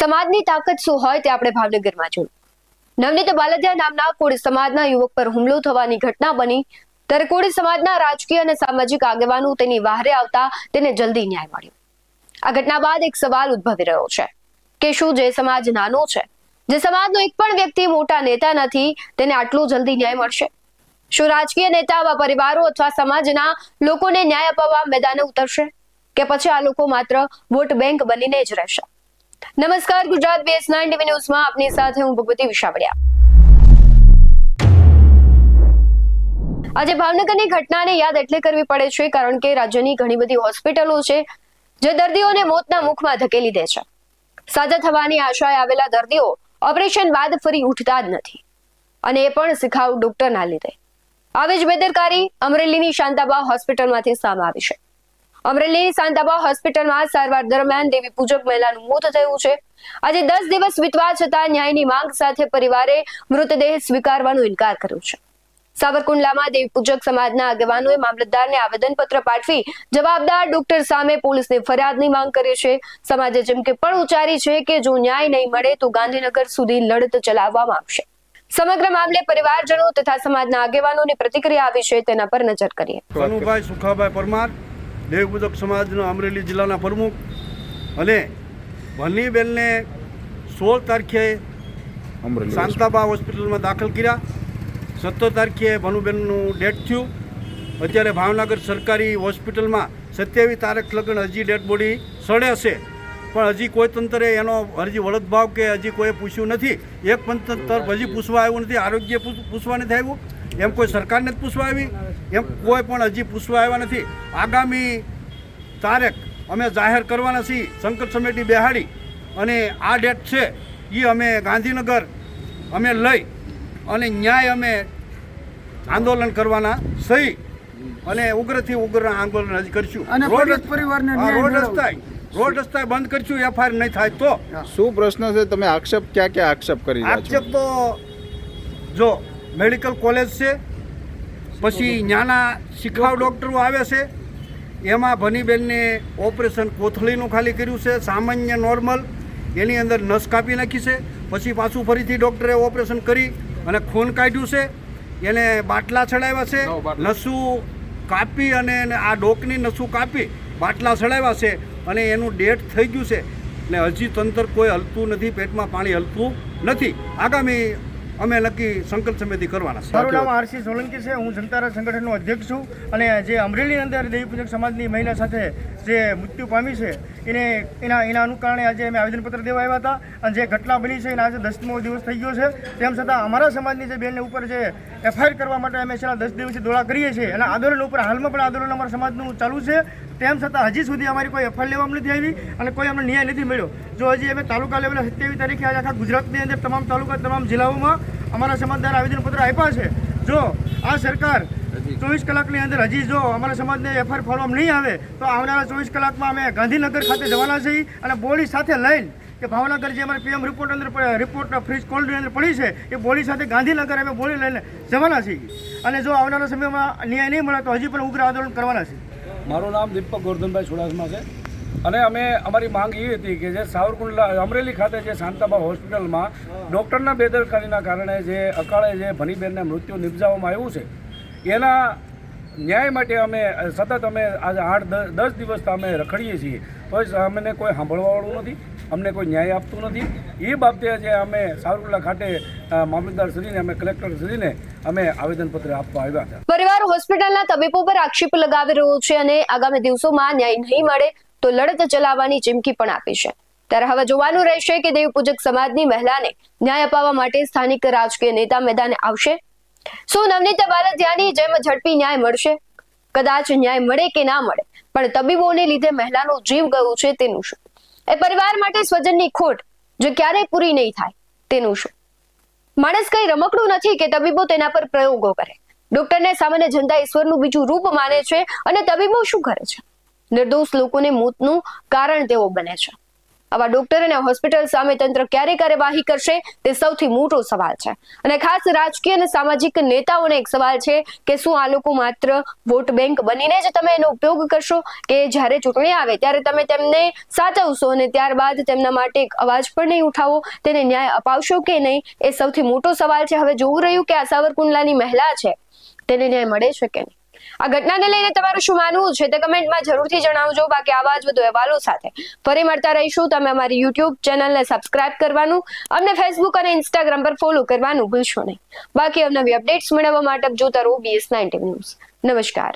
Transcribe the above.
સમાજની તાકાત શું હોય તે આપણે ભાવનગરમાં જોયું. નવનીત બાલદિયા નામના કોળી સમાજના યુવક પર હુમલો થવાની ઘટના બની ત્યારે કોળી સમાજના રાજકીય અને સામાજિક આગેવાનો તેની વહારે આવતા તેને જલ્દી ન્યાય મળ્યો. આ ઘટના બાદ એક સવાલ ઉદ્ભવી રહ્યો છે કે શું જે સમાજ નાનો છે, જે સમાજનો એક પણ વ્યક્તિ મોટા નેતા નથી, તેને આટલો જલ્દી ન્યાય મળશે? શું રાજકીય નેતા આવા પરિવારો અથવા સમાજના લોકોને ન્યાય અપાવવા મેદાને ઉતરશે કે પછી આ લોકો માત્ર વોટ બેંક બનીને જ રહેશે? નમસ્કાર, ગુજરાત BS9 ટીવી ન્યૂઝમાં આપની સાથે હું ભગવતી વિશાવડિયા. આજે ભાવનગરની ઘટનાને યાદ એટલે કરવી પડે છે કારણ કે રાજ્યની ઘણી બધી હોસ્પિટલો છે જે દર્દીઓને મોતના મુખમાં ધકેલી દે છે. સાજા થવાની આશાએ આવેલા દર્દીઓ ઓપરેશન બાદ ફરી ઉઠતા જ નથી, અને એ પણ શિખાઉ ડોક્ટરના લીધે. આવી જ બેદરકારી અમરેલીની શાંતાબા હોસ્પિટલમાંથી સામે આવી છે. અમરેલીની શાંતાબા હોસ્પિટલમાં સારવાર દરમિયાન દેવી પૂજક મહિલાનું મોત થયું છે. આજે 10 દિવસ વીતવા છતાં ન્યાયની માંગ સાથે પરિવારે મૃતદેહ સ્વીકારવાનો ઇનકાર કર્યો છે. સાવરકુંડલામાં દેવી પૂજક સમાજના આગેવાનોએ મામલતદારને આવેદનપત્ર પાઠવી જવાબદાર ડોક્ટર સામે પોલીસને ફરિયાદની માંગ કરી છે. સમાજે ચીમકી પણ ઉચ્ચારી છે કે જો ન્યાય નહીં મળે તો ગાંધીનગર સુધી લડત ચલાવવામાં આવશે. સમગ્ર મામલે પરિવારજનો તથા સમાજના આગેવાનોની પ્રતિક્રિયા આવી છે, તેના પર નજર કરીએ. કનુભાઈ સુખાભાઈ પરમાર, દેવી પૂજક સમાજના અમરેલી જિલ્લાના પ્રમુખ, અને ભનીબેનને 16 તારીખે શાંતાબા હોસ્પિટલમાં દાખલ કર્યા. 17 તારીખે ભનુબેનનું ડેથ થયું. અત્યારે ભાવનગર સરકારી હોસ્પિટલમાં 27 તારીખ લગન હજી ડેડ બોડી સડે છે, પણ હજી કોઈ તંત્રે એનો હજી વળતભાવ કે હજી કોઈ પૂછ્યું નથી. એક પણ તંત્ર હજી પૂછવા આવ્યું નથી. આરોગ્ય પૂછવા નથી આવ્યું, એમ કોઈ સરકારને જ પૂછવા આવી, એમ કોઈ પણ હજી પૂછવા આવ્યા નથી. આગામી તારીખ અમે જાહેર કરવાના છીએ. સંકટ સમિતિ બેહાડી અને આ ડેટ છે એ અમે ગાંધીનગર અમે લઈ અને ન્યાય અમે આંદોલન કરવાના સહી, અને ઉગ્રથી ઉગ્ર આંદોલન હજી કરશું. રોડ રસ્તા બંધ કરશું, FIR નહીં થાય તો. શું પ્રશ્ન છે? તમે આક્ષેપ ક્યાં આક્ષેપ કરી રહ્યા છો? આક્ષેપ તો જો મેડિકલ કોલેજ છે, પછી ત્યાંના શિખાઉ ડૉક્ટરો આવે છે, એમાં ભનીબેનને ઓપરેશન કોથળીનું ખાલી કર્યું છે, સામાન્ય નોર્મલ, એની અંદર નસ કાપી નાખી છે. પછી પાછું ફરીથી ડૉક્ટરે ઓપરેશન કરી અને ખૂન કાઢ્યું છે, એને બાટલા ચડાવ્યા છે, નસું કાપી અને આ ડોકની નસું કાપી બાટલા ચડાવ્યા છે, અને એનું ડેટ થઈ ગયું છે. ને હજી તંત્ર કોઈ હલતું નથી, પેટમાં પાણી હલતું નથી. આગામી અમે નક્કી સંકલ્પ સમિતિ કરવાના છે. મારું નામ RC સોલંકી છે. હું જનતા સંગઠનનો અધ્યક્ષ છું, અને જે અમરેલીની અંદર દેવી પૂજક સમાજની મહિલા સાથે જે મૃત્યુ પામી છે એના અનુકારણે આજે અમે આવેદનપત્ર દેવા આવ્યા હતા. અને જે ઘટના બની છે એના આજે 10મો દિવસ થઈ ગયો છે. તેમ છતાં અમારા સમાજની જે બેનને ઉપર જે FIR કરવા માટે અમે છેલ્લા 10 દિવસથી દોડા કરીએ છીએ, અને આંદોલન ઉપર હાલમાં પણ આંદોલન અમારા સમાજનું ચાલુ છે. તેમ છતાં હજી સુધી અમારી કોઈ FIR લેવામાં નથી આવી અને કોઈ અમને ન્યાય નથી મળ્યો. જો હજી અમે તાલુકા લેવલે 27 તારીખે આજે આખા ગુજરાતની અંદર તમામ તાલુકા તમામ જિલ્લાઓમાં અમારા સમાજદાર આવેદનપત્ર આપ્યા છે. જો આ સરકાર 24 કલાકની અંદર હજી જો અમારા સમાજને FIR ફાળવવામાં નહીં આવે તો આવનારા 24 કલાકમાં અમે ગાંધીનગર ખાતે જવાના છીએ, અને બોડી સાથે લઈને કે ભાવનગર જે અમારે PM રિપોર્ટ ફ્રીજ કોલ્ડની અંદર પડી છે એ બોડી સાથે ગાંધીનગર અમે બોડી લઈને જવાના છીએ. અને જો આવનારા સમયમાં ન્યાય નહીં મળે તો હજી પણ ઉગ્ર આંદોલન કરવાના છે. મારું નામ દીપક ગોરધનભાઈ ચુડાસમા છે, અને અમે અમારી માંગ એ હતી કે જે સાવરકુંડલા અમરેલી ખાતે જે શાંતાબા હોસ્પિટલમાં ડૉક્ટરના બેદરકારીના કારણે જે અકાળે જે ભનીબેનને મૃત્યુ નિપજાવવામાં આવ્યું છે, એના ન્યાય માટે અમે સતત આજે 8-10 દિવસથી અમે રખડીએ છીએ, તો અમને કોઈ સાંભળવાવાળું નથી, અમને કોઈ ન્યાય આપતું નથી. એ બાબતે જે અમે સાવરકુંડલા ખાતે મામલતદાર શ્રીને અમે કલેક્ટર શ્રીને અમે આવેદનપત્ર આપવા આવ્યા હતા. પરિવાર હોસ્પિટલના તબીબો પર આક્ષેપ લગાવી રહ્યો છે અને આગામી દિવસોમાં ન્યાય નહીં મળે તો લડત ચલાવવાની ચીમકી પણ આપી છે. ત્યારે હવે જોવાનું રહેશે કે દેવી પૂજક સમાજની મહિલાને ન્યાય અપાવવા માટે સ્થાનિક રાજકીય નેતા મેદાને આવશે. શું નવનીત બાલદિયાની જેમ ઝડપી ન્યાય મળશે? કદાચ ન્યાય મળે કે ના મળે, પણ તબીબોને લીધે મહિલાનો જીવ ગયો છે તેનું શું? એ પરિવાર માટે સ્વજનની ખોટ જો ક્યારેય પૂરી નહીં થાય તેનું શું? માણસ કઈ રમકડું નથી કે તબીબો તેના પર પ્રયોગો કરે. ડોક્ટરને સામાન્ય જનતા ઈશ્વરનું બીજું રૂપ માને છે, અને તબીબો શું કરે છે? નિર્દોષ લોકોને મોતનું કારણ તેઓ બને છે. આવા ડોક્ટર અને હોસ્પિટલ સામે તંત્ર ક્યારે કાર્યવાહી કરશે તે સૌથી મોટો સવાલ છે. અને ખાસ રાજકીય અને સામાજિક નેતાઓને એક સવાલ છે કે શું આ લોકો માત્ર વોટ બેંક બનીને જ તમે એનો ઉપયોગ કરશો, કે જ્યારે ચૂંટણી આવે ત્યારે તમે તેમને સાચવશો અને ત્યારબાદ તેમના માટે એક અવાજ પણ નહીં ઉઠાવો, તેને ન્યાય અપાવશો કે નહીં, એ સૌથી મોટો સવાલ છે. હવે જોવું રહ્યું કે આ સાવરકુંડલાની મહિલા છે તેને ન્યાય મળે છે કે નહીં. આ ઘટનાને લઈને તમારું શું માનવું છે તે કમેન્ટમાં જરૂરથી જણાવજો. બાકી આવા જ વધુ અહેવાલો સાથે ફરી મળતા રહીશું. તમે અમારી યુટ્યુબ ચેનલને સબસ્ક્રાઇબ કરવાનું, અમને ફેસબુક અને ઇન્સ્ટાગ્રામ પર ફોલો કરવાનું ભૂલશો નહીં. બાકી અવનવી અપડેટ્સ મેળવવા માટે જોતા રહો BS19 ન્યૂઝ. નમસ્કાર.